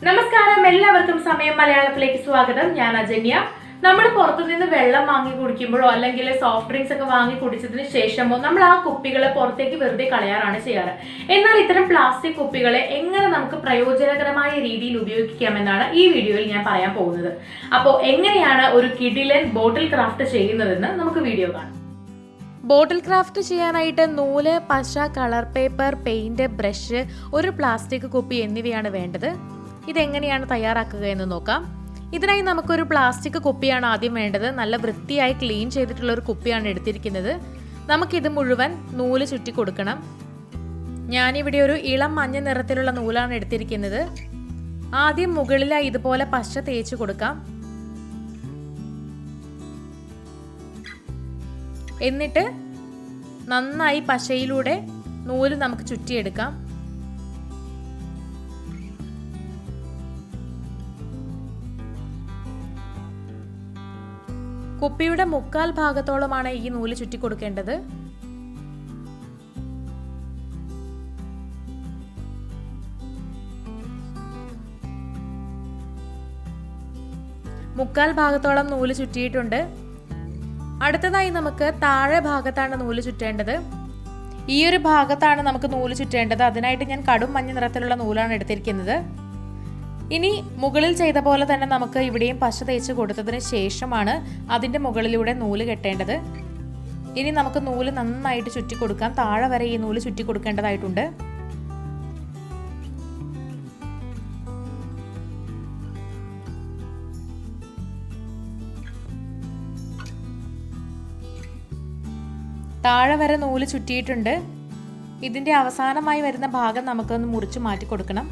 നമസ്കാരം, എല്ലാവർക്കും സമയം മലയാളത്തിലേക്ക് സ്വാഗതം. ഞാൻ അജന്യ. നമ്മൾ പുറത്തുനിന്ന് വെള്ളം വാങ്ങി കുടിക്കുമ്പോഴോ അല്ലെങ്കിൽ സോഫ്റ്റ് ഡ്രിങ്ക്സ് ഒക്കെ വാങ്ങി കുടിച്ചതിന് ശേഷമോ നമ്മൾ ആ കുപ്പികളെ പുറത്തേക്ക് വെറുതെ കളയാറാണ് ചെയ്യാറ്. എന്നാൽ ഇത്തരം പ്ലാസ്റ്റിക് കുപ്പികളെ എങ്ങനെ നമുക്ക് പ്രയോജനകരമായ രീതിയിൽ ഉപയോഗിക്കാമെന്നാണ് ഈ വീഡിയോയിൽ ഞാൻ പറയാൻ പോകുന്നത്. അപ്പോൾ എങ്ങനെയാണ് ഒരു കിഡിലൻ ബോട്ടിൽ ക്രാഫ്റ്റ് ചെയ്യുന്നതെന്ന് നമുക്ക് വീഡിയോ കാണാം. ബോട്ടിൽ ക്രാഫ്റ്റ് ചെയ്യാനായിട്ട് നൂല്, പശ, കളർ പേപ്പർ, പെയിന്റ്, ബ്രഷ്, ഒരു പ്ലാസ്റ്റിക് കുപ്പി എന്നിവയാണ് വേണ്ടത്. ഇതെങ്ങനെയാണ് തയ്യാറാക്കുക എന്ന് നോക്കാം. ഇതിനായി നമുക്കൊരു പ്ലാസ്റ്റിക് കുപ്പിയാണ് ആദ്യം വേണ്ടത്. നല്ല വൃത്തിയായി ക്ലീൻ ചെയ്തിട്ടുള്ള ഒരു കുപ്പിയാണ് എടുത്തിരിക്കുന്നത്. നമുക്കിത് മുഴുവൻ നൂല് ചുറ്റി കൊടുക്കണം. ഞാനിവിടെ ഒരു ഇളം മഞ്ഞ നിറത്തിലുള്ള നൂലാണ് എടുത്തിരിക്കുന്നത്. ആദ്യം മുകളിലായി ഇതുപോലെ പശ തേച്ച് കൊടുക്കാം. എന്നിട്ട് നന്നായി പശയിലൂടെ നൂല് നമുക്ക് ചുറ്റിയെടുക്കാം. കുപ്പിയുടെ മുക്കാൽ ഭാഗത്തോളമാണ് ഈ നൂല് ചുറ്റി കൊടുക്കേണ്ടത്. മുക്കാൽ ഭാഗത്തോളം നൂല് ചുറ്റിയിട്ടുണ്ട്. അടുത്തതായി നമുക്ക് താഴെ ഭാഗത്താണ് നൂല് ചുറ്റേണ്ടത്. ഈ ഒരു ഭാഗത്താണ് നമുക്ക് നൂല് ചുറ്റേണ്ടത്. അതിനായിട്ട് ഞാൻ കടും മഞ്ഞ നിറത്തിലുള്ള നൂലാണ് എടുത്തിരിക്കുന്നത്. ഇനി മുകളിൽ ചെയ്ത പോലെ തന്നെ നമുക്ക് ഇവിടെയും പശ തേച്ച് കൊടുത്തതിന് ശേഷമാണ് അതിൻ്റെ മുകളിലൂടെ നൂല് കെട്ടേണ്ടത്. ഇനി നമുക്ക് നൂല് നന്നായിട്ട് ചുറ്റി കൊടുക്കാം. താഴെ വരെ ഈ നൂല് ചുറ്റി കൊടുക്കേണ്ടതായിട്ടുണ്ട്. താഴെ വരെ നൂല് ചുറ്റിയിട്ടുണ്ട്. ഇതിൻ്റെ അവസാനമായി വരുന്ന ഭാഗം നമുക്കൊന്ന് മുറിച്ച് മാറ്റി കൊടുക്കണം.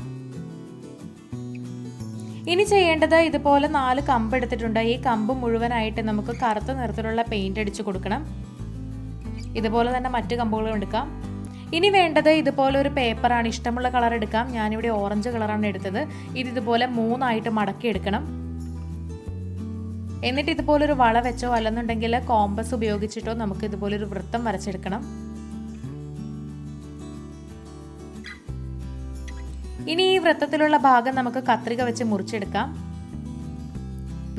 ഇനി ചെയ്യേണ്ടത്, ഇതുപോലെ 4 കമ്പ് എടുത്തിട്ടുണ്ട്. ഈ കമ്പ് മുഴുവനായിട്ട് നമുക്ക് കറുത്ത നിറത്തിലുള്ള പെയിന്റ് അടിച്ചു കൊടുക്കണം. ഇതുപോലെ തന്നെ മറ്റു കമ്പുകളും എടുക്കാം. ഇനി വേണ്ടത് ഇതുപോലെ ഒരു പേപ്പറാണ്. ഇഷ്ടമുള്ള കളർ എടുക്കാം. ഞാനിവിടെ ഓറഞ്ച് കളറാണ് എടുത്തത്. ഇതുപോലെ 3 മടക്കി എടുക്കണം. എന്നിട്ട് ഇതുപോലൊരു വള വെച്ചോ അല്ലെന്നുണ്ടെങ്കിൽ കോമ്പസ് ഉപയോഗിച്ചിട്ടോ നമുക്ക് ഇതുപോലൊരു വൃത്തം വരച്ചെടുക്കണം. ഇനി ഈ വൃത്തത്തിലുള്ള ഭാഗം നമുക്ക് കത്രിക വെച്ച് മുറിച്ചെടുക്കാം.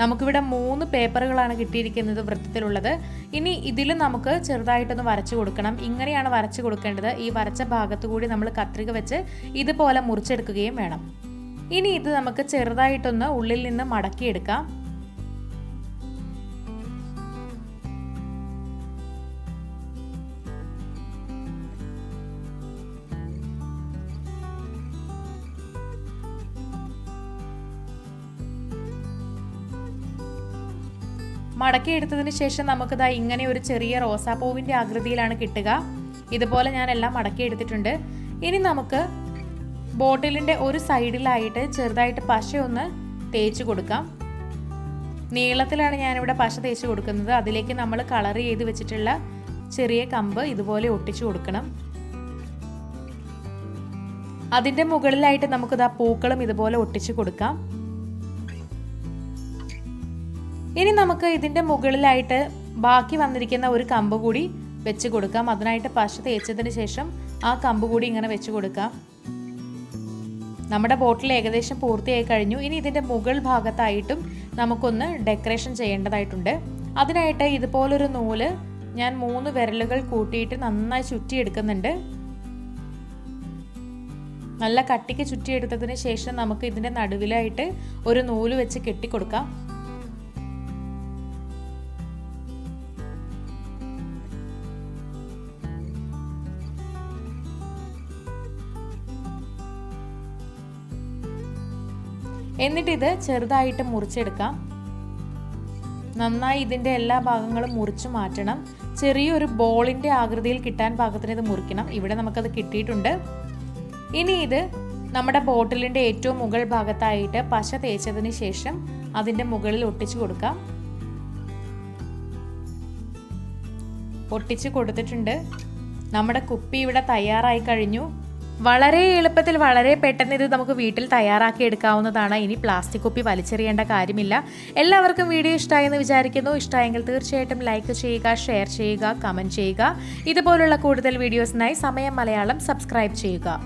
നമുക്കിവിടെ 3 പേപ്പറുകളാണ് കിട്ടിയിരിക്കുന്നത് വൃത്തത്തിലുള്ളത്. ഇനി ഇതിൽ നമുക്ക് ചെറുതായിട്ടൊന്ന് വരച്ചു കൊടുക്കണം. ഇങ്ങനെയാണ് വരച്ചു കൊടുക്കേണ്ടത്. ഈ വരച്ച ഭാഗത്തു കൂടി നമ്മൾ കത്രിക വെച്ച് ഇതുപോലെ മുറിച്ചെടുക്കുകയും വേണം. ഇനി ഇത് നമുക്ക് ചെറുതായിട്ടൊന്ന് ഉള്ളിൽ നിന്ന് മടക്കിയെടുക്കാം. മടക്കി എടുത്തതിന് ശേഷം നമുക്കിതാ ഇങ്ങനെ ഒരു ചെറിയ റോസാപ്പൂവിൻ്റെ ആകൃതിയിലാണ് കിട്ടുക. ഇതുപോലെ ഞാൻ എല്ലാം മടക്കി എടുത്തിട്ടുണ്ട്. ഇനി നമുക്ക് ബോട്ടിലിൻ്റെ ഒരു സൈഡിലായിട്ട് ചെറുതായിട്ട് പശ ഒന്ന് തേച്ച് കൊടുക്കാം. നീളത്തിലാണ് ഞാനിവിടെ പശ തേച്ച് കൊടുക്കുന്നത്. അതിലേക്ക് നമ്മൾ കളർ ചെയ്ത് വെച്ചിട്ടുള്ള ചെറിയ കമ്പ് ഇതുപോലെ ഒട്ടിച്ചു കൊടുക്കണം. അതിൻ്റെ മുകളിലായിട്ട് നമുക്കിതാ പൂക്കളും ഇതുപോലെ ഒട്ടിച്ചു കൊടുക്കാം. ഇനി നമുക്ക് ഇതിൻ്റെ മുകളിലായിട്ട് ബാക്കി വന്നിരിക്കുന്ന ഒരു കമ്പ് കൂടി വെച്ച് കൊടുക്കാം. അതിനായിട്ട് പശ തേച്ചതിന് ശേഷം ആ കമ്പ് കൂടി ഇങ്ങനെ വെച്ച് കൊടുക്കാം. നമ്മുടെ ബോട്ടിൽ ഏകദേശം പൂർത്തിയായി കഴിഞ്ഞു. ഇനി ഇതിൻ്റെ മുകൾ ഭാഗത്തായിട്ടും നമുക്കൊന്ന് ഡെക്കറേഷൻ ചെയ്യേണ്ടതായിട്ടുണ്ട്. അതിനായിട്ട് ഇതുപോലൊരു നൂല് ഞാൻ 3 വിരലുകൾ കൂട്ടിയിട്ട് നന്നായി ചുറ്റിയെടുക്കുന്നുണ്ട്. നല്ല കട്ടിക്ക് ചുറ്റിയെടുത്തതിന് ശേഷം നമുക്ക് ഇതിൻ്റെ നടുവിലായിട്ട് ഒരു നൂല് വെച്ച് കെട്ടിക്കൊടുക്കാം. എന്നിട്ട് ഇത് ചെറുതായിട്ട് മുറിച്ചെടുക്കാം. നന്നായി ഇതിൻ്റെ എല്ലാ ഭാഗങ്ങളും മുറിച്ച് മാറ്റണം. ചെറിയൊരു ബോളിൻ്റെ ആകൃതിയിൽ കിട്ടാൻ പാകത്തിന് ഇത് മുറിക്കണം. ഇവിടെ നമുക്കത് കിട്ടിയിട്ടുണ്ട്. ഇനി ഇത് നമ്മുടെ ബോട്ടിലിൻ്റെ ഏറ്റവും മുകൾ ഭാഗത്തായിട്ട് പശ തേച്ചതിന് ശേഷം അതിൻ്റെ മുകളിൽ ഒട്ടിച്ചു കൊടുക്കാം. ഒട്ടിച്ച് കൊടുത്തിട്ടുണ്ട്. നമ്മുടെ കുപ്പി ഇവിടെ തയ്യാറായി കഴിഞ്ഞു. വളരെ എളുപ്പത്തിൽ വളരെ പെട്ടെന്ന് ഇത് നമുക്ക് വീട്ടിൽ തയ്യാറാക്കി എടുക്കാവുന്നതാണ്. ഇനി പ്ലാസ്റ്റിക് കുപ്പി വലിച്ചെറിയേണ്ട കാര്യമില്ല. എല്ലാവർക്കും വീഡിയോ ഇഷ്ടമായെന്ന് വിചാരിക്കുന്നു. ഇഷ്ടമായെങ്കിൽ തീർച്ചയായിട്ടും ലൈക്ക് ചെയ്യുക, ഷെയർ ചെയ്യുക, കമൻറ്റ് ചെയ്യുക. ഇതുപോലുള്ള കൂടുതൽ വീഡിയോസിനായി സമയം മലയാളം സബ്സ്ക്രൈബ് ചെയ്യുക.